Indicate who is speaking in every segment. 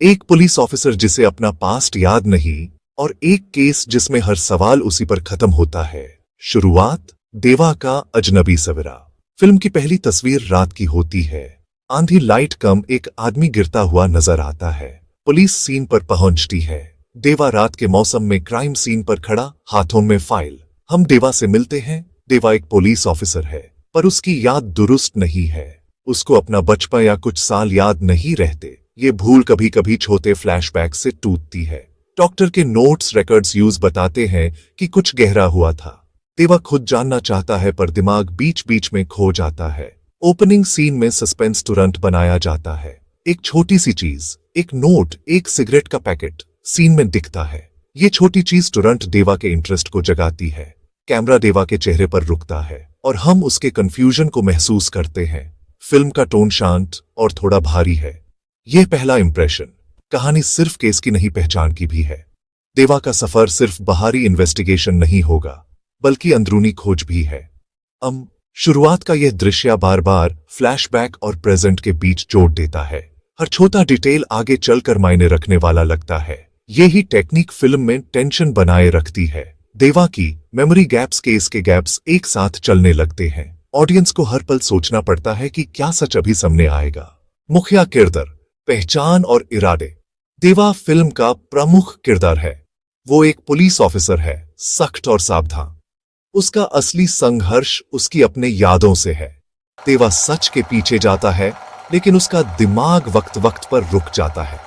Speaker 1: एक police officer जिसे अपना पास्ट याद नहीं और एक केस जिसमें हर सवाल उसी पर खत्म होता है। शुरुआत देवा का अजनबी सवेरा। फिल्म की पहली तस्वीर रात की होती है। आंधी लाइट कम, एक आदमी गिरता हुआ नजर आता है। पुलिस सीन पर पहुंचती है। देवा रात के मौसम में क्राइम सीन पर खड़ा, हाथों में फाइल। हम देवा से मिलते हैं। देवा एक पुलिस ऑफिसर है, पर उसकी याद दुरुस्त नहीं है। उसको अपना बचपन या कुछ साल याद नहीं रहते। ये भूल कभी कभी छोटे फ्लैशबैक से टूटती है। डॉक्टर के नोट्स, रिकॉर्ड्स यूज बताते हैं कि कुछ गहरा हुआ था। देवा खुद जानना चाहता है, पर दिमाग बीच बीच में खो जाता है। ओपनिंग सीन में सस्पेंस तुरंत बनाया जाता है। एक छोटी सी चीज, एक नोट, एक सिगरेट का पैकेट सीन में दिखता है। ये छोटी चीज तुरंत देवा के इंटरेस्ट को जगाती है। कैमरा देवा के चेहरे पर रुकता है और हम उसके कंफ्यूजन को महसूस करते हैं। फिल्म का टोन शांत और थोड़ा भारी है। यह पहला इंप्रेशन। कहानी सिर्फ केस की नहीं, पहचान की भी है। देवा का सफर सिर्फ बाहरी इन्वेस्टिगेशन नहीं होगा, बल्कि अंदरूनी खोज भी है। शुरुआत का यह दृश्य बार बार फ्लैशबैक और प्रेजेंट के बीच जोड़ देता है। हर छोटा डिटेल आगे चलकर मायने रखने वाला लगता है। यही टेक्निक फिल्म में टेंशन बनाए रखती है। देवा की मेमोरी गैप्स, केस के गैप्स एक साथ चलने लगते हैं। ऑडियंस को हर पल सोचना पड़ता है कि क्या सच अभी सामने आएगा। मुख्य किरदार, पहचान और इरादे। देवा फिल्म का प्रमुख किरदार है। वो एक पुलिस ऑफिसर है, सख्त और सावधान। उसका असली संघर्ष उसकी अपने यादों से है। देवा सच के पीछे जाता है, लेकिन उसका दिमाग वक्त वक्त पर रुक जाता है।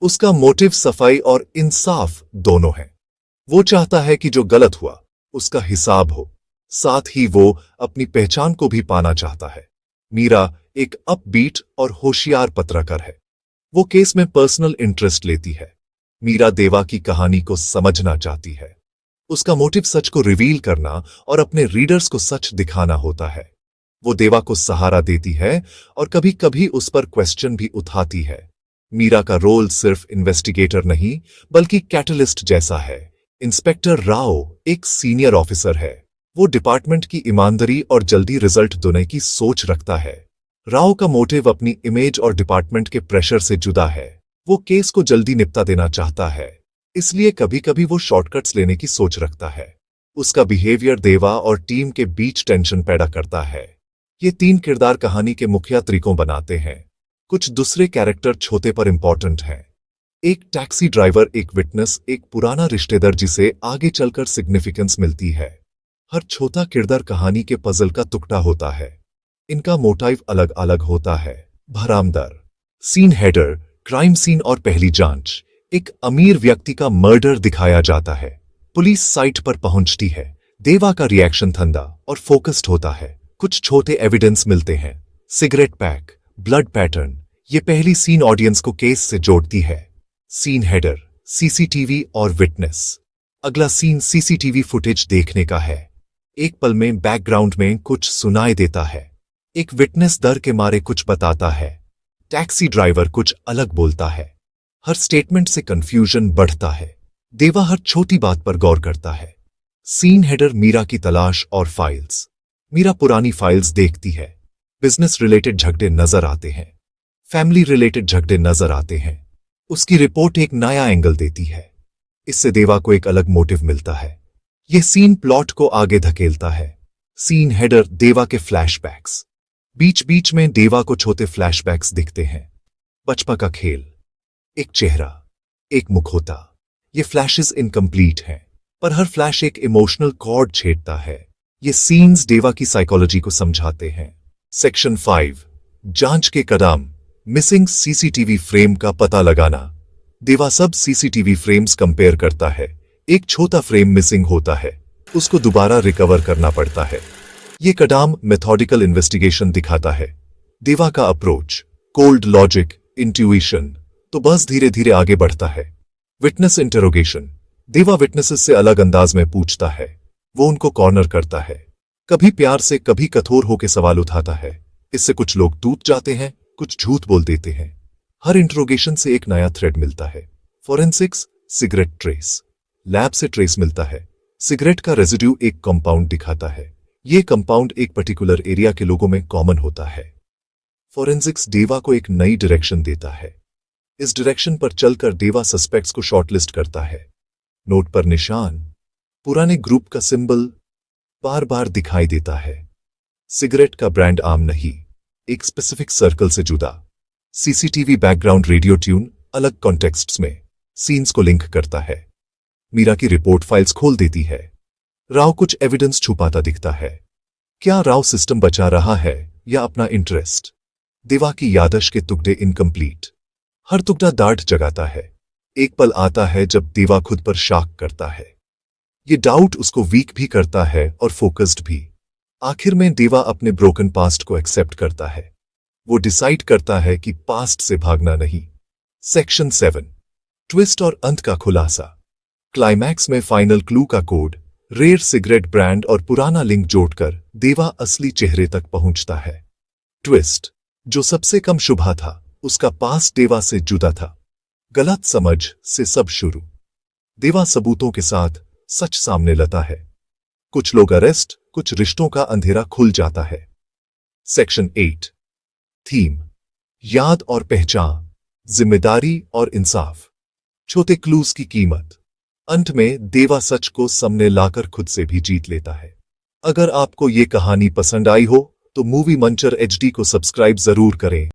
Speaker 1: उसका मोटिव सफाई और इंसाफ दोनों है। वो चाहता है कि जो गलत हुआ उसका हिसाब हो। साथ ही वो अपनी पहचान को भी पाना चाहता है। मीरा एक अपबीट और होशियार पत्रकार है। वो केस में पर्सनल इंटरेस्ट लेती है। मीरा देवा की कहानी को समझना चाहती है। उसका मोटिव सच को रिवील करना और अपने रीडर्स को सच दिखाना होता है। वो देवा को सहारा देती है और कभी कभी उस पर क्वेश्चन भी उठाती है। मीरा का रोल सिर्फ इन्वेस्टिगेटर नहीं, बल्कि कैटलिस्ट जैसा है। इंस्पेक्टर राव एक सीनियर ऑफिसर है। वो डिपार्टमेंट की ईमानदारी और जल्दी रिजल्ट देने की सोच रखता है। राव का मोटिव अपनी इमेज और डिपार्टमेंट के प्रेशर से जुदा है। वो केस को जल्दी निपटा देना चाहता है, इसलिए कभी कभी वो शॉर्टकट्स लेने की सोच रखता है। उसका बिहेवियर देवा और टीम के बीच टेंशन पैदा करता है। ये तीन किरदार कहानी के मुख्य तरीकों बनाते हैं। कुछ दूसरे कैरेक्टर छोटे पर इंपॉर्टेंट हैं। एक टैक्सी ड्राइवर, एक विटनेस, एक पुराना रिश्तेदार जिसे आगे चलकर सिग्निफिकेंस मिलती है। हर छोटा किरदार कहानी के पजल का टुकड़ा होता है। इनका मोटिव अलग अलग होता है। भरामदार, सीन हेडर, क्राइम सीन और पहली जांच। एक अमीर व्यक्ति का मर्डर दिखाया जाता है। पुलिस साइट पर पहुंचती है। देवा का रिएक्शन ठंडा और फोकस्ड होता है। कुछ छोटे एविडेंस मिलते हैं। Cigarette pack, blood pattern. ये पहली सीन ऑडियंस को केस से जोड़ती है। सीन हेडर, सीसीटीवी और विटनेस। अगला सीन सीसीटीवी फुटेज देखने का है। एक पल में बैकग्राउंड में कुछ सुनाई देता है। एक विटनेस डर के मारे कुछ बताता है। टैक्सी ड्राइवर कुछ अलग बोलता है। हर स्टेटमेंट से कंफ्यूजन बढ़ता है। देवा हर छोटी बात पर गौर करता है। सीन हेडर, मीरा की तलाश और फाइल्स। मीरा पुरानी फाइल्स देखती है। बिजनेस रिलेटेड झगड़े नजर आते हैं। फैमिली रिलेटेड झगड़े नजर आते हैं। उसकी रिपोर्ट एक नया एंगल देती है। इससे देवा को एक अलग मोटिव मिलता है। यह सीन प्लॉट को आगे धकेलता है। सीन हेडर, देवा के फ्लैशबैक्स। बीच बीच में देवा को छोटे फ्लैशबैक्स दिखते हैं। बचपन का खेल, एक चेहरा, एक मुखौटा। ये फ्लैशेस इनकम्प्लीट हैं, पर हर फ्लैश एक इमोशनल कॉर्ड छेड़ता है। ये सीन्स देवा की साइकोलॉजी को समझाते हैं। सेक्शन 5, जांच के कदम। मिसिंग सीसीटीवी फ्रेम का पता लगाना। देवा सब सीसीटीवी फ्रेम्स कंपेयर करता है। एक छोटा फ्रेम मिसिंग होता है, उसको दोबारा रिकवर करना पड़ता है। ये कदम मेथोडिकल इन्वेस्टिगेशन दिखाता है। देवा का अप्रोच, कोल्ड लॉजिक, इंट्यूशन, तो बस धीरे धीरे आगे बढ़ता है। Witness interrogation. देवा विटनेसेस से अलग अंदाज में पूछता है। वो उनको कॉर्नर करता है। कभी प्यार से, कभी कठोर होकर सवाल उठाता है। इससे कुछ लोग टूट जाते हैं, कुछ झूठ बोल देते हैं। हर इंट्रोगेशन से एक नया थ्रेड मिलता है। Forensics, cigarette trace. लैब से ट्रेस मिलता है। सिगरेट का रेजिड्यू एक कंपाउंड दिखाता है। ये कंपाउंड एक पर्टिकुलर एरिया के लोगों में कॉमन होता है। फॉरेंसिक्स देवा को एक नई डायरेक्शन देता है। इस डायरेक्शन पर चलकर देवा सस्पेक्ट्स को शॉर्टलिस्ट करता है। नोट पर निशान, पुराने ग्रुप का सिंबल बार बार दिखाई देता है। सिगरेट का ब्रांड आम नहीं, एक स्पेसिफिक सर्कल से जुदा। सीसीटीवी बैकग्राउंड रेडियो ट्यून अलग कॉन्टेक्स्ट्स में सीन्स को लिंक करता है। मीरा की रिपोर्ट फाइल्स खोल देती है। राव कुछ एविडेंस छुपाता दिखता है। क्या राव सिस्टम बचा रहा है या अपना इंटरेस्ट? देवा की याददाश्त के टुकड़े इनकम्प्लीट। हर टुकड़ा डाउट जगाता है। एक पल आता है जब देवा खुद पर शक करता है। ये डाउट उसको वीक भी करता है और फोकस्ड भी। आखिर में देवा अपने ब्रोकन पास्ट को एक्सेप्ट करता है। वो डिसाइड करता है कि पास्ट से भागना नहीं। सेक्शन 7, ट्विस्ट और अंत का खुलासा। क्लाइमैक्स में फाइनल क्लू का कोड, रेयर सिगरेट ब्रांड और पुराना लिंक जोड़कर देवा असली चेहरे तक पहुंचता है। ट्विस्ट, जो सबसे कम शुभ था, उसका पास्ट देवा से जुदा था। गलत समझ से सब शुरू। देवा सबूतों के साथ सच सामने लाता है। कुछ लोग अरेस्ट, कुछ रिश्तों का अंधेरा खुल जाता है। सेक्शन 8, थीम, याद और पहचान, जिम्मेदारी और इंसाफ। छोटे क्लूज की कीमत। अंत में देवा सच को सामने लाकर खुद से भी जीत लेता है। अगर आपको ये कहानी पसंद आई हो तो मूवी मंचर HD को सब्सक्राइब जरूर करें।